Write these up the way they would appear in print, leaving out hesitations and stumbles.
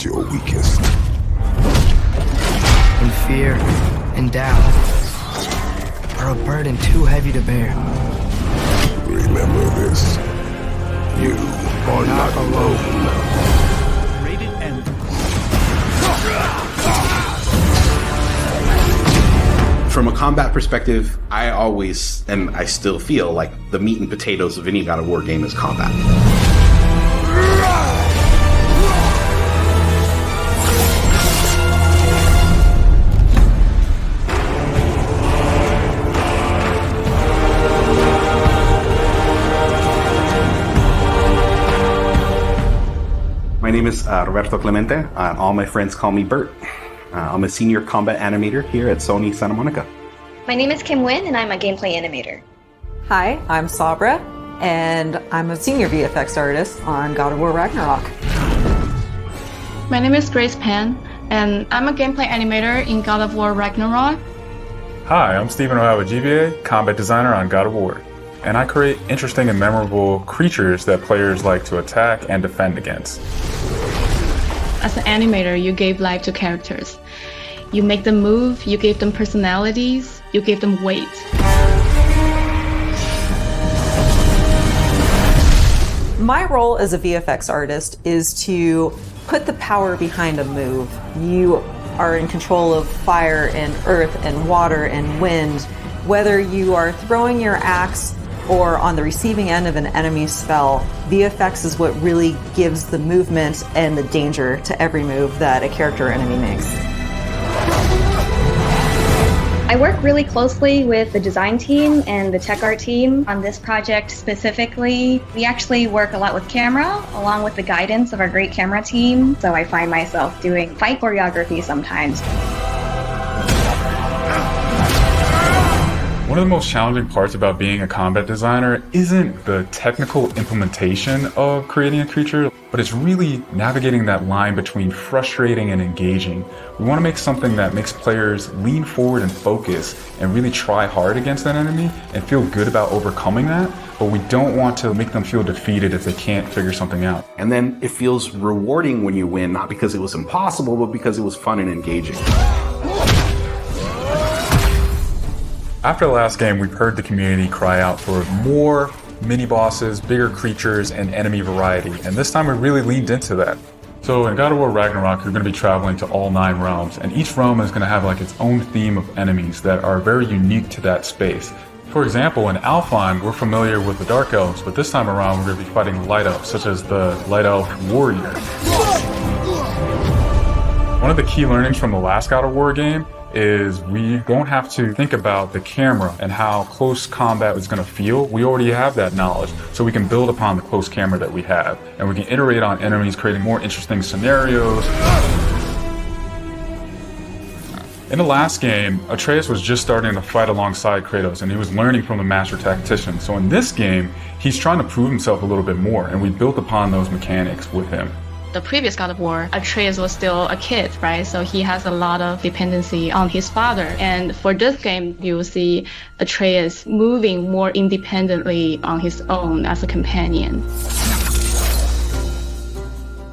at your weakest. And fear and doubt are a burden too heavy to bear. Remember this. You are not alone. Rated M. From a combat perspective, I always, and I still feel like the meat and potatoes of any God of War game is combat. My name is Roberto Clemente. All my friends call me Bert. I'm a senior combat animator here at Sony Santa Monica. My name is Kim Wynn, and I'm a gameplay animator. Hi, I'm Sabra, and I'm a senior VFX artist on God of War Ragnarok. My name is Grace Pan, and I'm a gameplay animator in God of War Ragnarok. Hi, I'm Stephen O'Hara, GBA, combat designer on God of War. And I create interesting and memorable creatures that players like to attack and defend against. As an animator, you gave life to characters. You make them move, you give them personalities, you give them weight. My role as a VFX artist is to put the power behind a move. You are in control of fire and earth and water and wind. Whether you are throwing your axe or on the receiving end of an enemy spell, VFX is what really gives the movement and the danger to every move that a character or enemy makes. I work really closely with the design team and the tech art team on this project specifically. We actually work a lot with camera, along with the guidance of our great camera team, so I find myself doing fight choreography sometimes. One of the most challenging parts about being a combat designer isn't the technical implementation of creating a creature, but it's really navigating that line between frustrating and engaging. We want to make something that makes players lean forward and focus and really try hard against an enemy and feel good about overcoming that, but we don't want to make them feel defeated if they can't figure something out. And then it feels rewarding when you win, not because it was impossible, but because it was fun and engaging. After the last game, we've heard the community cry out for more mini-bosses, bigger creatures, and enemy variety, and this time we really leaned into that. So in God of War Ragnarok, you're going to be traveling to all 9 realms, and each realm is going to have like its own theme of enemies that are very unique to that space. For example, in Alfheim, we're familiar with the Dark Elves, but this time around we're going to be fighting Light Elves, such as the Light Elf Warrior. One of the key learnings from the last God of War game is we don't have to think about the camera and how close combat is going to feel. We already have that knowledge, so we can build upon the close camera that we have, and we can iterate on enemies, creating more interesting scenarios. In the last game, Atreus was just starting to fight alongside Kratos, and he was learning from the Master Tactician. So in this game, he's trying to prove himself a little bit more, and we built upon those mechanics with him. The previous God of War, Atreus was still a kid, right? So he has a lot of dependency on his father. And for this game, you will see Atreus moving more independently on his own as a companion.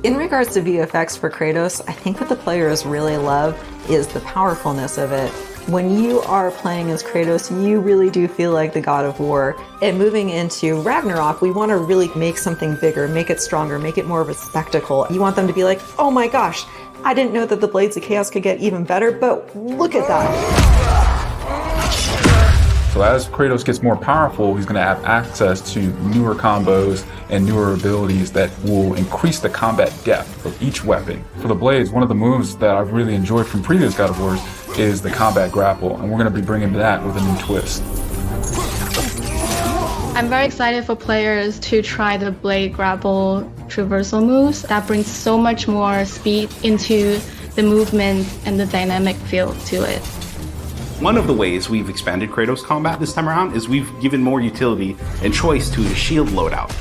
In regards to VFX for Kratos, I think what the players really love is the powerfulness of it. When you are playing as Kratos, you really do feel like the God of War. And moving into Ragnarok, we want to really make something bigger, make it stronger, make it more of a spectacle. You want them to be like, oh my gosh, I didn't know that the Blades of Chaos could get even better, but look at that. So as Kratos gets more powerful, he's going to have access to newer combos and newer abilities that will increase the combat depth of each weapon. For the Blades, one of the moves that I've really enjoyed from previous God of Wars is the combat grapple, and we're going to be bringing that with a new twist. I'm very excited for players to try the blade grapple traversal moves. That brings so much more speed into the movement and the dynamic feel to it. One of the ways we've expanded Kratos combat this time around is we've given more utility and choice to the shield loadout.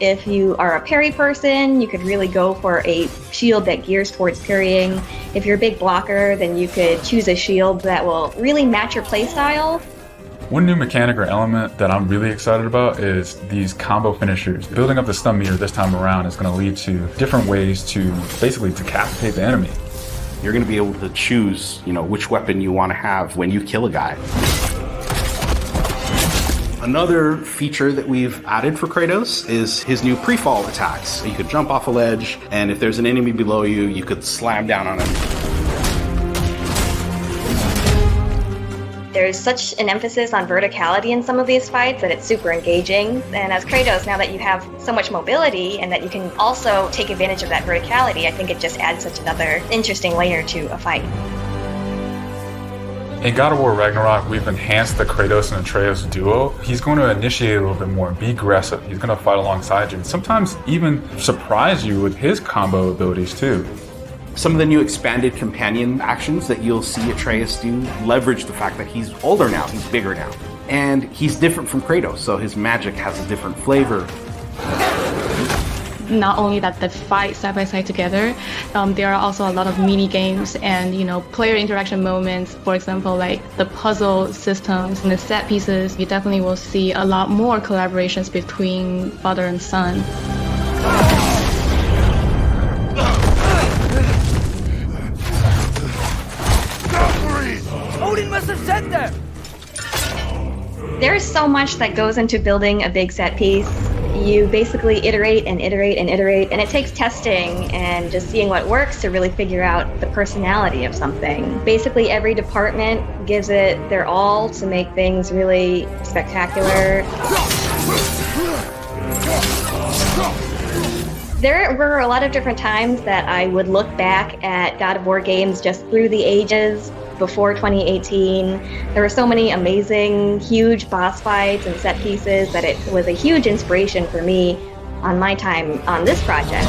If you are a parry person, you could really go for a shield that gears towards parrying. If you're a big blocker, then you could choose a shield that will really match your playstyle. One new mechanic or element that I'm really excited about is these combo finishers. Building up the stun meter this time around is going to lead to different ways to basically decapitate the enemy. You're going to be able to choose, which weapon you want to have when you kill a guy. Another feature that we've added for Kratos is his new pre-fall attacks. You could jump off a ledge, and if there's an enemy below you, you could slam down on him. There's such an emphasis on verticality in some of these fights that it's super engaging. And as Kratos, now that you have so much mobility and that you can also take advantage of that verticality, I think it just adds such another interesting layer to a fight. In God of War Ragnarok, we've enhanced the Kratos and Atreus duo. He's going to initiate a little bit more, be aggressive. He's going to fight alongside you, and sometimes even surprise you with his combo abilities too. Some of the new expanded companion actions that you'll see Atreus do leverage the fact that he's older now, he's bigger now. And he's different from Kratos, so his magic has a different flavor. Not only that they fight side by side together, there are also a lot of mini games and player interaction moments. For example, like the puzzle systems and the set pieces. You definitely will see a lot more collaborations between father and son. Odin must have said that! There's so much that goes into building a big set piece. You basically iterate and iterate and iterate, and it takes testing and just seeing what works to really figure out the personality of something. Basically, every department gives it their all to make things really spectacular. There were a lot of different times that I would look back at God of War games just through the ages before 2018. There were so many amazing, huge boss fights and set pieces that it was a huge inspiration for me on my time on this project.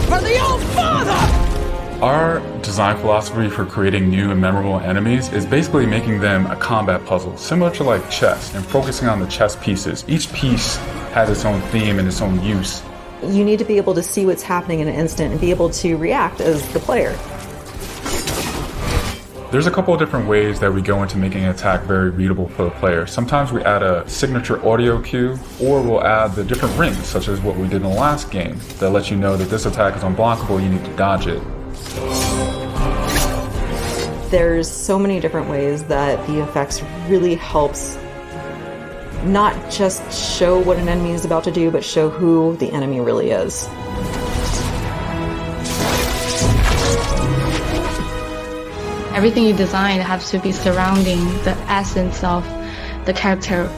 For the old father! Our design philosophy for creating new and memorable enemies is basically making them a combat puzzle, similar to like chess, and focusing on the chess pieces. Each piece has its own theme and its own use. You need to be able to see what's happening in an instant and be able to react as the player. There's a couple of different ways that we go into making an attack very readable for the player. Sometimes we add a signature audio cue, or we'll add the different rings, such as what we did in the last game, that lets you know that this attack is unblockable, you need to dodge it. There's so many different ways that VFX really helps not just show what an enemy is about to do, but show who the enemy really is. Everything you design has to be surrounding the essence of the character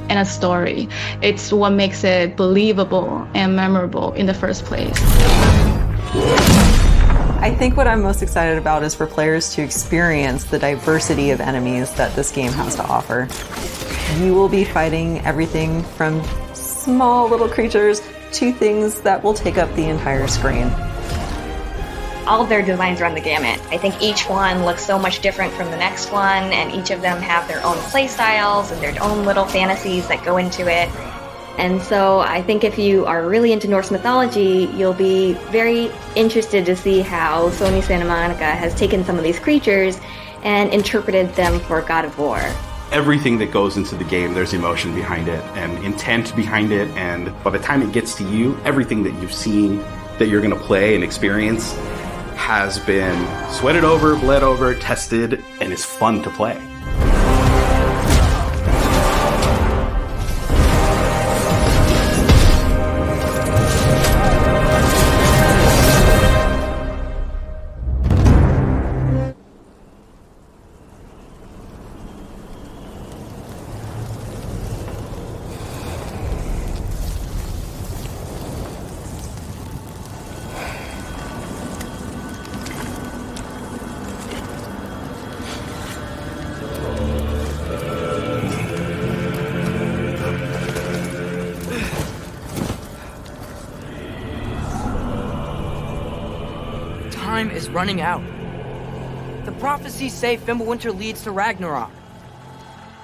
and a story. It's what makes it believable and memorable in the first place. I think what I'm most excited about is for players to experience the diversity of enemies that this game has to offer. You will be fighting everything from small little creatures to things that will take up the entire screen. All of their designs run the gamut. I think each one looks so much different from the next one, and each of them have their own play styles and their own little fantasies that go into it. And so I think if you are really into Norse mythology, you'll be very interested to see how Sony Santa Monica has taken some of these creatures and interpreted them for God of War. Everything that goes into the game, there's emotion behind it and intent behind it, and by the time it gets to you, everything that you've seen that you're going to play and experience has been sweated over, bled over, tested, and is fun to play. Time is running out. The prophecies say Fimbulwinter leads to Ragnarok.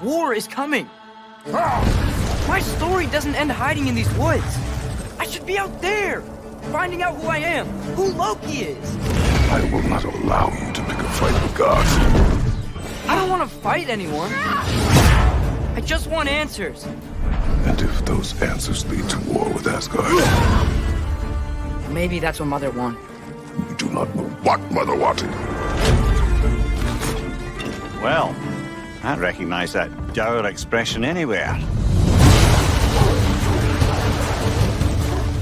War is coming. My story doesn't end hiding in these woods. I should be out there, finding out who I am, who Loki is. I will not allow you to pick a fight with gods. I don't want to fight anyone. I just want answers. And if those answers lead to war with Asgard, Maybe that's what Mother wanted. we do not know what Mother wanted. Well, I recognize that dour expression anywhere.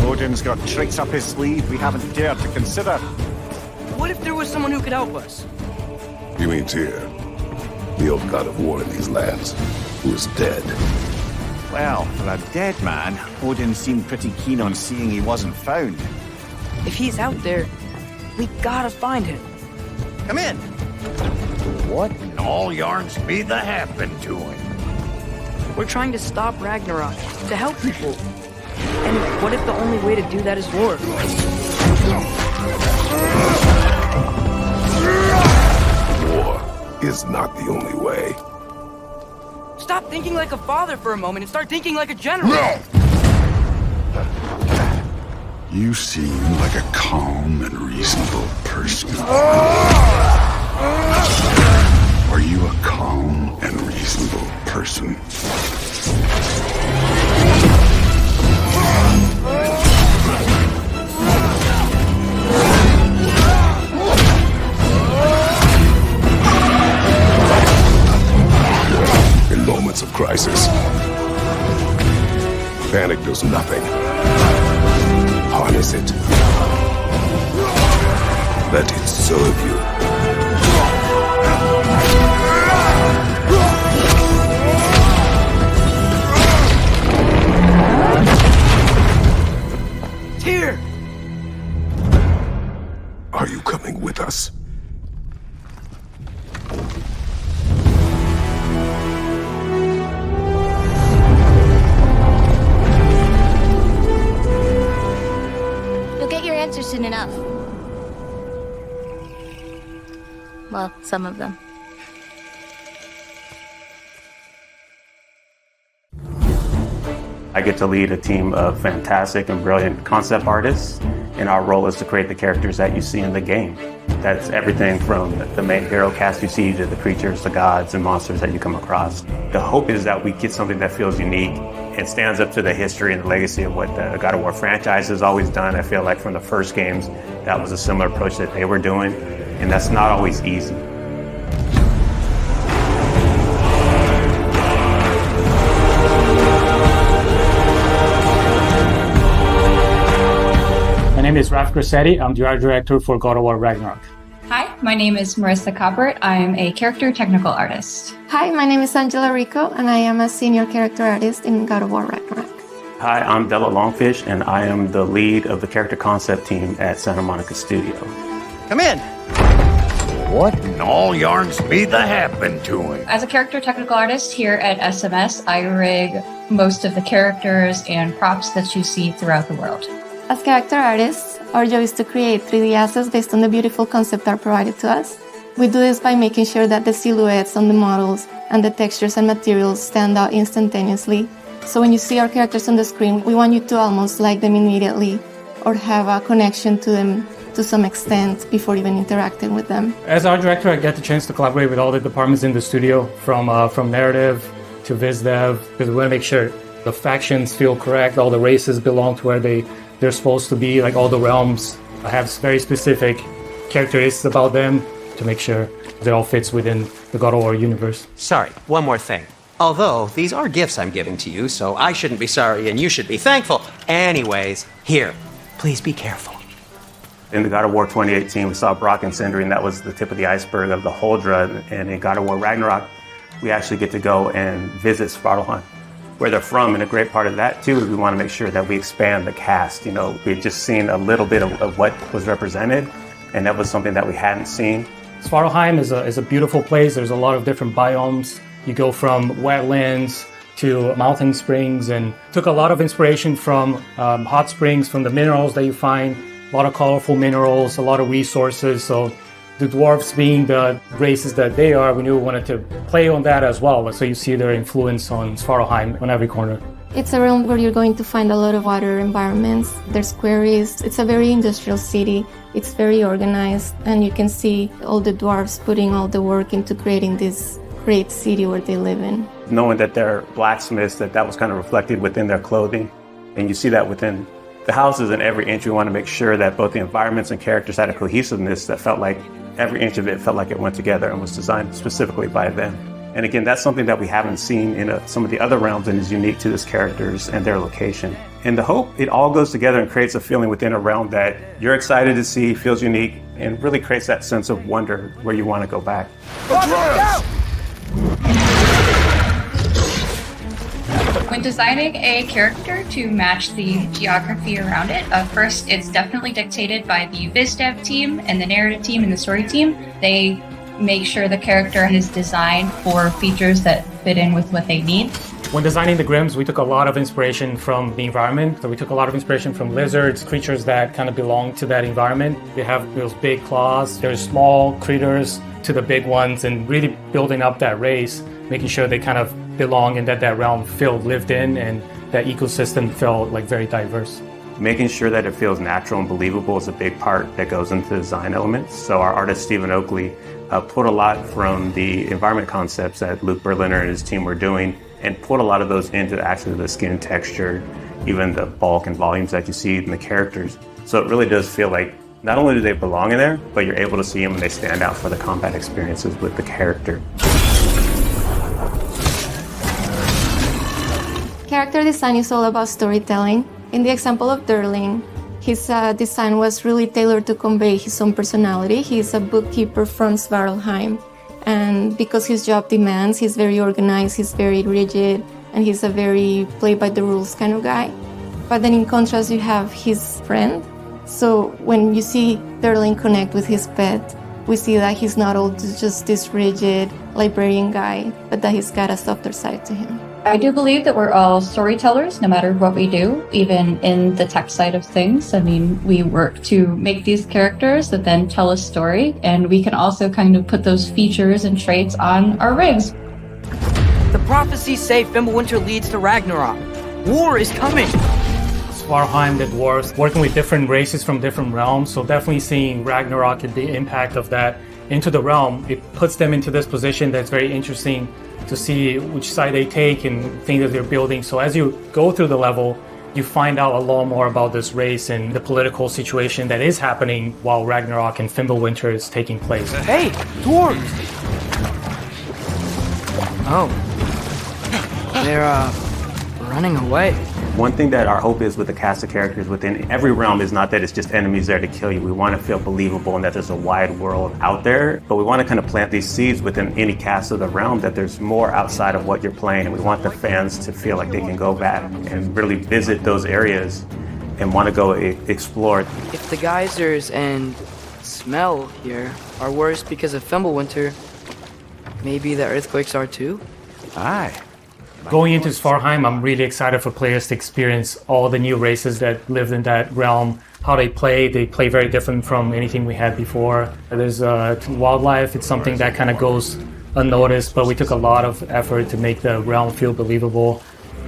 Odin's got tricks up his sleeve we haven't dared to consider. What if there was someone who could help us? You mean Tyr, the old god of war in these lands, who is dead? Well, for a dead man, Odin seemed pretty keen on seeing he wasn't found. If he's out there, we gotta find him. Come in! What in all yarns be the happened to him? We're trying to stop Ragnarok, to help people. And what if the only way to do that is war? War is not the only way. Stop thinking like a father for a moment and start thinking like a general. No! You seem like a calm and reasonable person. Are you a calm and reasonable person? In moments of crisis, panic does nothing. Harness it. Let it serve you. Tyr! Are you coming with us? You'll get your answers soon enough. Well, some of them. I get to lead a team of fantastic and brilliant concept artists, and our role is to create the characters that you see in the game. That's everything from the main hero cast you see to the creatures, the gods, and monsters that you come across. The hope is that we get something that feels unique and stands up to the history and the legacy of what the God of War franchise has always done. I feel like from the first games, that was a similar approach that they were doing, and that's not always easy. My name is Raf Grassetti. I'm the art director for God of War Ragnarok. Hi, my name is Marissa Coppert. I am a character technical artist. Hi, my name is Angela Rico, and I am a senior character artist in God of War Ragnarok. Hi, I'm Della Longfish, and I am the lead of the character concept team at Santa Monica Studio. Come in! What in all yarns be the happened to him? As a character technical artist here at SMS, I rig most of the characters and props that you see throughout the world. As character artists, our job is to create 3D assets based on the beautiful concept art provided to us. We do this by making sure that the silhouettes on the models and the textures and materials stand out instantaneously. So when you see our characters on the screen, we want you to almost like them immediately or have a connection to them to some extent before even interacting with them. As art director, I get the chance to collaborate with all the departments in the studio, from narrative to viz dev, because we want to make sure the factions feel correct, all the races belong to where they're supposed to be, like all the realms have very specific characteristics about them to make sure it all fits within the God of War universe. Sorry, one more thing. Although, these are gifts I'm giving to you, so I shouldn't be sorry and you should be thankful. Anyways, here, please be careful. In the God of War 2018, we saw Brock and Sindri, and that was the tip of the iceberg of the Huldra. And in God of War Ragnarok, we actually get to go and visit Svartalfheim, where they're from, and a great part of that too is we want to make sure that we expand the cast. You know, we've just seen a little bit of what was represented, and that was something that we hadn't seen. Svartalfheim is a beautiful place. There's a lot of different biomes. You go from wetlands to mountain springs, and took a lot of inspiration from hot springs, from the minerals that you find, a lot of colorful minerals, a lot of resources. So the dwarves being the races that they are, we knew we wanted to play on that as well. So you see their influence on Svartalfheim on every corner. It's a realm where you're going to find a lot of water environments. There's quarries. It's a very industrial city. It's very organized, and you can see all the dwarves putting all the work into creating these great city where they live in. Knowing that they're blacksmiths, that was kind of reflected within their clothing. And you see that within the houses and every inch. We want to make sure that both the environments and characters had a cohesiveness that felt like every inch of it felt like it went together and was designed specifically by them. And again, that's something that we haven't seen in some of the other realms and is unique to this characters and their location. And the hope, it all goes together and creates a feeling within a realm that you're excited to see, feels unique, and really creates that sense of wonder where you want to go back. When designing a character to match the geography around it, first it's definitely dictated by the biz dev team and the narrative team and the story team. They make sure the character is designed for features that fit in with what they need. When designing the Grims, we took a lot of inspiration from the environment. So we took a lot of inspiration from lizards, creatures that kind of belong to that environment. They have those big claws. There's small critters to the big ones, and really building up that race, making sure they kind of belong and that realm felt lived in and that ecosystem felt like very diverse. Making sure that it feels natural and believable is a big part that goes into the design elements. So our artist, Stephen Oakley, put a lot from the environment concepts that Luke Berliner and his team were doing and put a lot of those into actually the skin texture, even the bulk and volumes that you see in the characters. So it really does feel like not only do they belong in there, but you're able to see them and they stand out for the combat experiences with the character. Character design is all about storytelling. In the example of Durling, his design was really tailored to convey his own personality. He's a bookkeeper from Svartalfheim, and because his job demands, he's very organized, he's very rigid, and he's a very play-by-the-rules kind of guy. But then in contrast, you have his friend. So when you see Durling connect with his pet, we see that he's not all just this rigid librarian guy, but that he's got a softer side to him. I do believe that we're all storytellers, no matter what we do, even in the tech side of things. I mean, we work to make these characters that then tell a story, and we can also kind of put those features and traits on our rigs. The prophecies say Fimbulwinter leads to Ragnarok. War is coming! Svartalfheim, the dwarves, working with different races from different realms, so definitely seeing Ragnarok and the impact of that into the realm, it puts them into this position that's very interesting to see which side they take and things that they're building. So as you go through the level, you find out a lot more about this race and the political situation that is happening while Ragnarok and Fimbulwinter is taking place. Hey, dwarves! Oh. They're, running away. One thing that our hope is with the cast of characters within every realm is not that it's just enemies there to kill you. We want to feel believable and that there's a wide world out there, but we want to kind of plant these seeds within any cast of the realm that there's more outside of what you're playing. And we want the fans to feel like they can go back and really visit those areas and want to go explore. If the geysers and smell here are worse because of Fimbulwinter, maybe the earthquakes are too? Aye. Going into Svartalfheim, I'm really excited for players to experience all the new races that lived in that realm, how they play. They play very different from anything we had before. There's wildlife, it's something that kind of goes unnoticed, but we took a lot of effort to make the realm feel believable.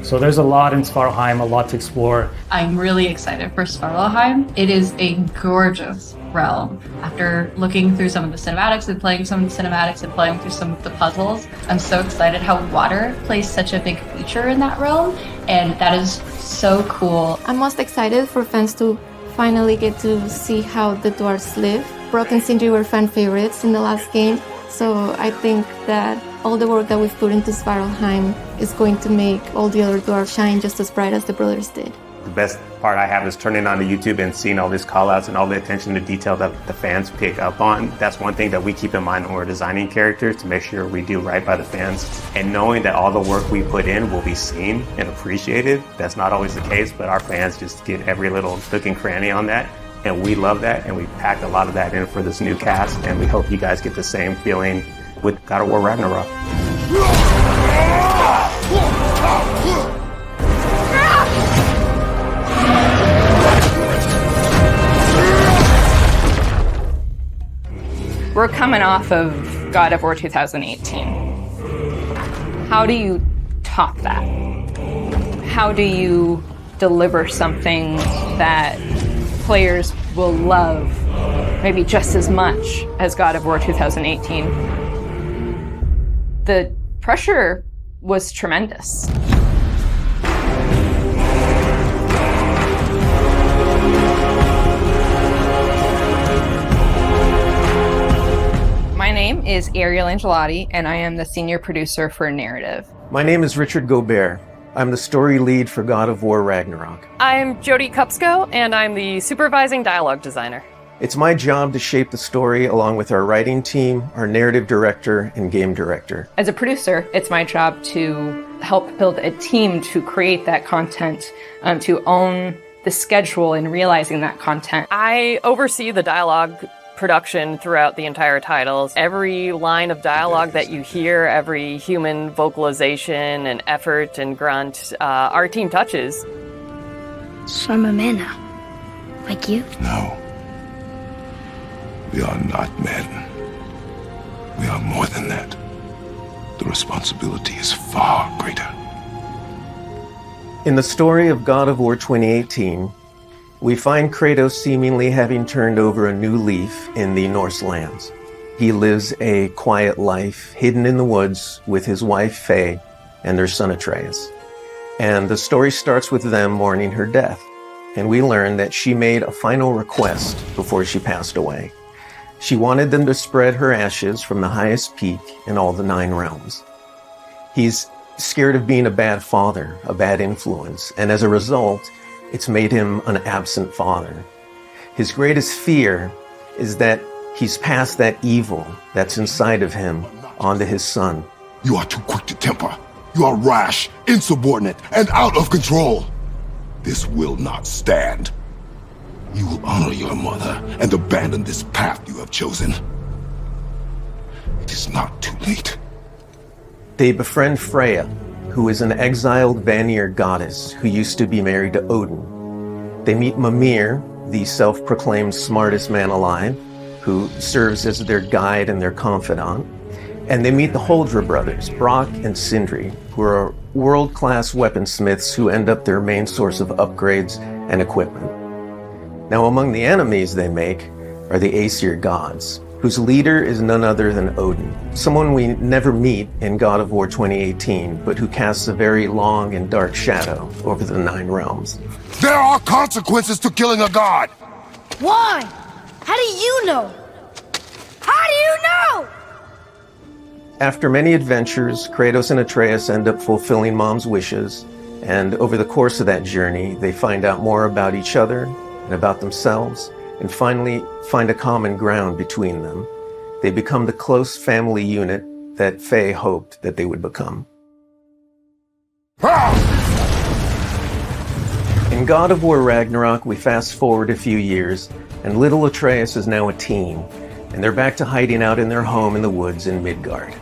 So there's a lot in Svartalfheim, a lot to explore. I'm really excited for Svartalfheim. It is a gorgeous realm. After looking through some of the cinematics and playing some of the cinematics and playing through some of the puzzles, I'm so excited how water plays such a big feature in that realm, and that is so cool. I'm most excited for fans to finally get to see how the dwarves live. Brock and Sindri were fan favorites in the last game, so I think that all the work that we've put into Svartalfheim is going to make all the other dwarves shine just as bright as the brothers did. The best part I have is turning on to YouTube and seeing all these call-outs and all the attention to detail that the fans pick up on. That's one thing that we keep in mind when we're designing characters, to make sure we do right by the fans. And knowing that all the work we put in will be seen and appreciated, that's not always the case, but our fans just get every little nook and cranny on that. And we love that, and we packed a lot of that in for this new cast, and we hope you guys get the same feeling with God of War Ragnarok. We're coming off of God of War 2018. How do you top that? How do you deliver something that players will love maybe just as much as God of War 2018? The pressure was tremendous. My name is Ariel Angelotti, and I am the senior producer for narrative. My name is Richard Gobert. I'm the story lead for God of War Ragnarok. I'm Jodie Kupsko, and I'm the supervising dialogue designer. It's my job to shape the story along with our writing team, our narrative director, and game director. As a producer, it's my job to help build a team to create that content, to own the schedule in realizing that content. I oversee the dialogue production throughout the entire titles. Every line of dialogue that you hear, every human vocalization and effort and grunt, our team touches. So I'm a man now. Like you? No. We are not men. We are more than that. The responsibility is far greater. In the story of God of War 2018, we find Kratos seemingly having turned over a new leaf in the Norse lands. He lives a quiet life, hidden in the woods with his wife Faye and their son Atreus. And the story starts with them mourning her death, and we learn that she made a final request before she passed away. She wanted them to spread her ashes from the highest peak in all the 9 realms. He's scared of being a bad father, a bad influence, and as a result, it's made him an absent father. His greatest fear is that he's passed that evil that's inside of him onto his son. You are too quick to temper. You are rash, insubordinate, and out of control. This will not stand. You will honor your mother and abandon this path you have chosen. It is not too late. They befriend Freya, who is an exiled Vanir goddess who used to be married to Odin. They meet Mimir, the self-proclaimed smartest man alive, who serves as their guide and their confidant. And they meet the Holdra brothers, Brock and Sindri, who are world-class weaponsmiths who end up their main source of upgrades and equipment. Now, among the enemies they make are the Aesir gods, whose leader is none other than Odin, someone we never meet in God of War 2018, but who casts a very long and dark shadow over the 9 realms. There are consequences to killing a god! Why? How do you know? How do you know? After many adventures, Kratos and Atreus end up fulfilling Mom's wishes, and over the course of that journey, they find out more about each other and about themselves, and finally find a common ground between them. They become the close family unit that Faye hoped that they would become. In God of War Ragnarok, we fast forward a few years, and little Atreus is now a teen, and they're back to hiding out in their home in the woods in Midgard.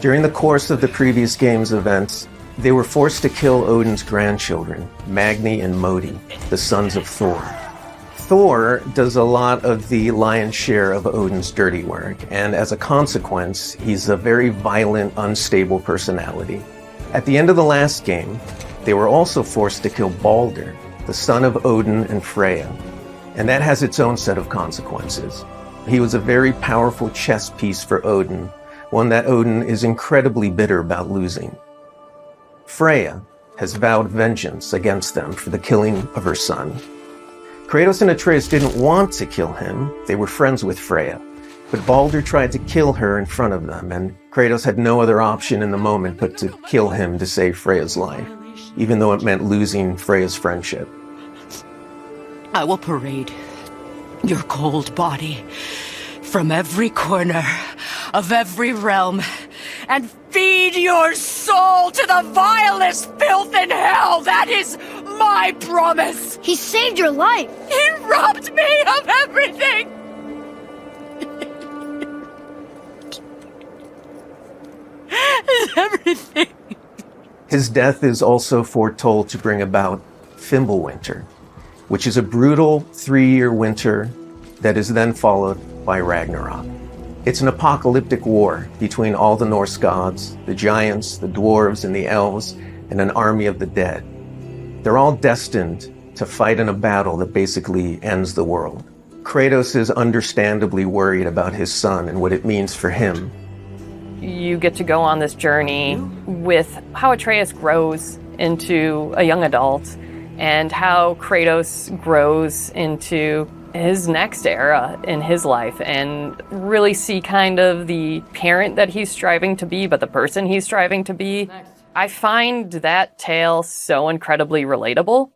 During the course of the previous game's events, they were forced to kill Odin's grandchildren, Magni and Modi, the sons of Thor. Thor does a lot of the lion's share of Odin's dirty work, and as a consequence, he's a very violent, unstable personality. At the end of the last game, they were also forced to kill Balder, the son of Odin and Freya, and that has its own set of consequences. He was a very powerful chess piece for Odin, one that Odin is incredibly bitter about losing. Freya has vowed vengeance against them for the killing of her son. Kratos and Atreus didn't want to kill him, they were friends with Freya, but Balder tried to kill her in front of them, and Kratos had no other option in the moment but to kill him to save Freya's life, even though it meant losing Freya's friendship. I will parade your cold body from every corner of every realm and feed your soul to the vilest filth in hell. That is my promise. He saved your life. He robbed me of everything. Everything. His death is also foretold to bring about Fimbulwinter, which is a brutal 3-year winter that is then followed by Ragnarok. It's an apocalyptic war between all the Norse gods, the giants, the dwarves, and the elves, and an army of the dead. They're all destined to fight in a battle that basically ends the world. Kratos is understandably worried about his son and what it means for him. you get to go on this journey with how Atreus grows into a young adult and how Kratos grows into his next era in his life, and really see kind of the parent that he's striving to be, but the person he's striving to be. I find that tale so incredibly relatable.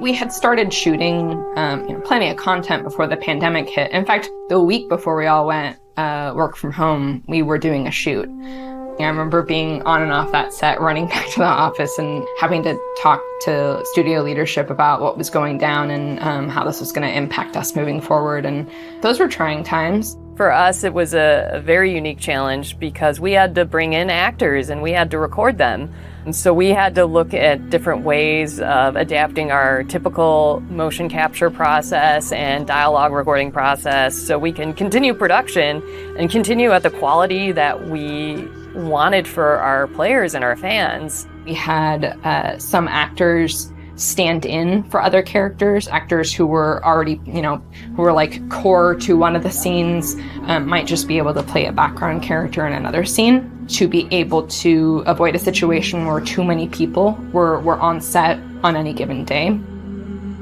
We had started shooting plenty of content before the pandemic hit. In fact, the week before we all went work from home, we were doing a shoot. I remember being on and off that set, running back to the office and having to talk to studio leadership about what was going down and how this was going to impact us moving forward. And those were trying times. For us, it was a very unique challenge because we had to bring in actors and we had to record them. And so we had to look at different ways of adapting our typical motion capture process and dialogue recording process so we can continue production and continue at the quality that we wanted for our players and our fans. We had some actors stand in for other characters, actors who were already, who were like core to one of the scenes, might just be able to play a background character in another scene to be able to avoid a situation where too many people were on set on any given day.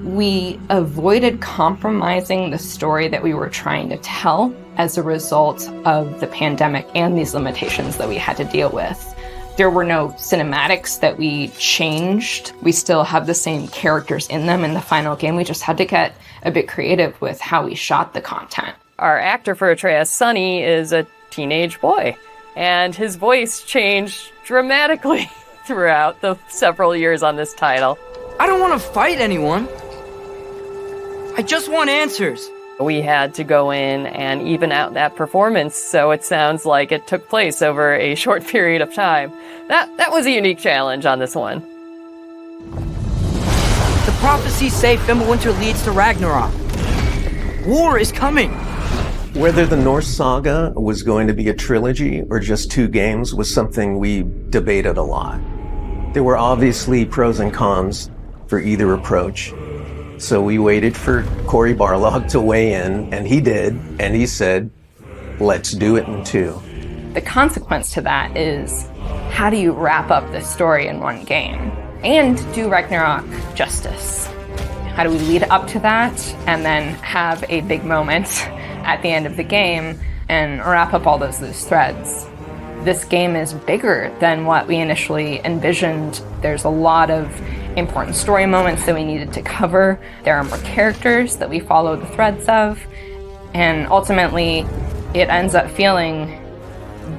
We avoided compromising the story that we were trying to tell as a result of the pandemic and these limitations that we had to deal with. There were no cinematics that we changed. We still have the same characters in them in the final game. We just had to get a bit creative with how we shot the content. Our actor for Atreus, Sonny, is a teenage boy, and his voice changed dramatically throughout the several years on this title. I don't want to fight anyone. I just want answers. We had to go in and even out that performance so it sounds like it took place over a short period of time. That was a unique challenge on this one. The prophecies say Fimbulwinter leads to Ragnarok. War is coming. Whether the Norse saga was going to be a trilogy or just 2 games was something we debated a lot. There were obviously pros and cons for either approach. So we waited for Cory Barlog to weigh in, and he did, and he said, let's do it in 2. The consequence to that is, how do you wrap up this story in one game and do Ragnarok justice? How do we lead up to that and then have a big moment at the end of the game and wrap up all those loose threads? This game is bigger than what we initially envisioned. There's a lot of important story moments that we needed to cover. There are more characters that we follow the threads of. And ultimately, it ends up feeling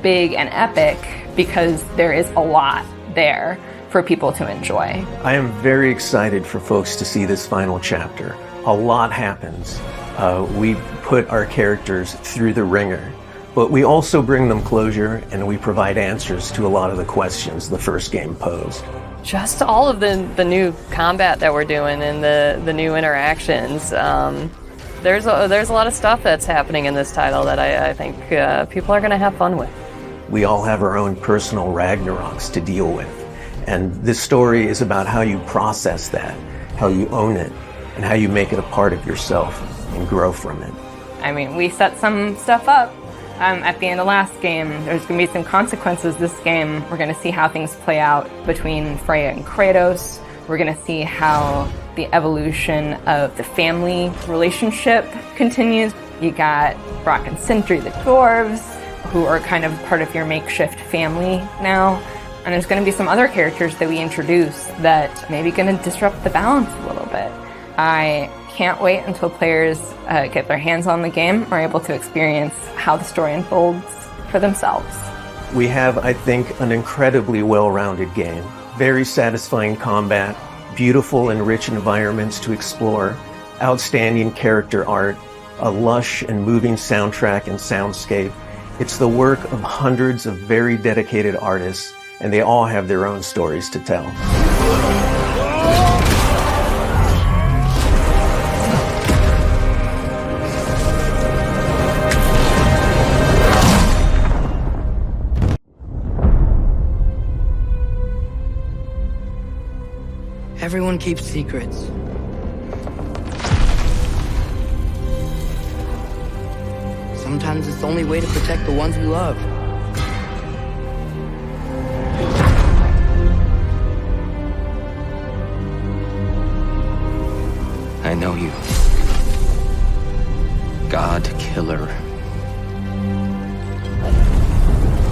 big and epic because there is a lot there for people to enjoy. I am very excited for folks to see this final chapter. A lot happens. We put our characters through the ringer, but we also bring them closure and we provide answers to a lot of the questions the first game posed. Just all of the new combat that we're doing and the new interactions. There's a lot of stuff that's happening in this title that I think people are going to have fun with. We all have our own personal Ragnaroks to deal with. And this story is about how you process that, how you own it, and how you make it a part of yourself and grow from it. I mean, we set some stuff up at the end of last game. There's going to be some consequences this game. We're going to see how things play out between Freya and Kratos. We're going to see how the evolution of the family relationship continues. You got Brock and Sindri, the dwarves, who are kind of part of your makeshift family now. And there's going to be some other characters that we introduce that maybe going to disrupt the balance a little bit. I can't wait until players get their hands on the game or are able to experience how the story unfolds for themselves. We have, I think, an incredibly well-rounded game. Very satisfying combat, beautiful and rich environments to explore, outstanding character art, a lush and moving soundtrack and soundscape. It's the work of hundreds of very dedicated artists, and they all have their own stories to tell. Everyone keeps secrets. sometimes it's the only way to protect the ones we love. I know you. God Killer.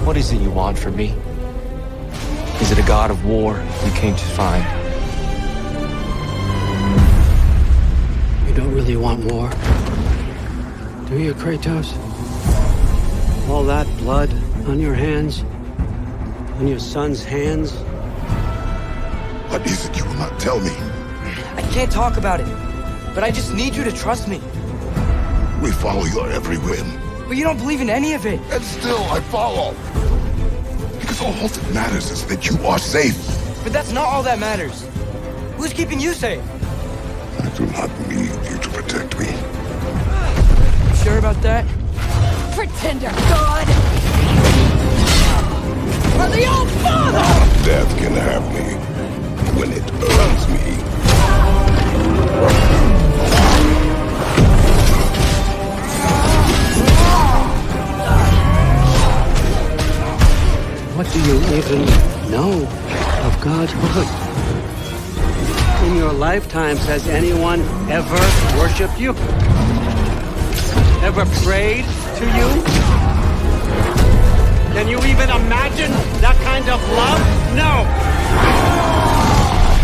What is it you want from me? Is it a god of war you came to find? You don't really want war, do you, Kratos? All that blood on your hands? On your son's hands? What is it you will not tell me? I can't talk about it, but I just need you to trust me. We follow your every whim. But you don't believe in any of it. And still I follow. Because all that matters is that you are safe. But that's not all that matters. Who's keeping you safe? I do not need you to protect me. You sure about that? Pretender God! For the old father! Death can have me when it earns me. What do you even know of God's word? In your lifetimes, has anyone ever worshipped you? Ever prayed to you? Can you even imagine that kind of love? No!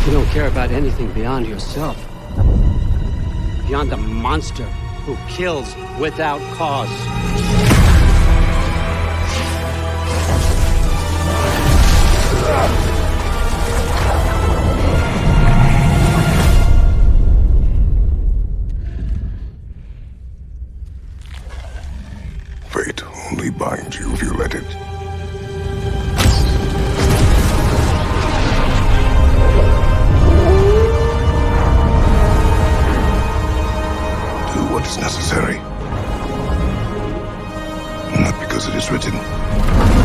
You don't care about anything beyond yourself. Beyond the monster who kills without cause. Fate only binds you if you let it. Do what is necessary. Not because it is written.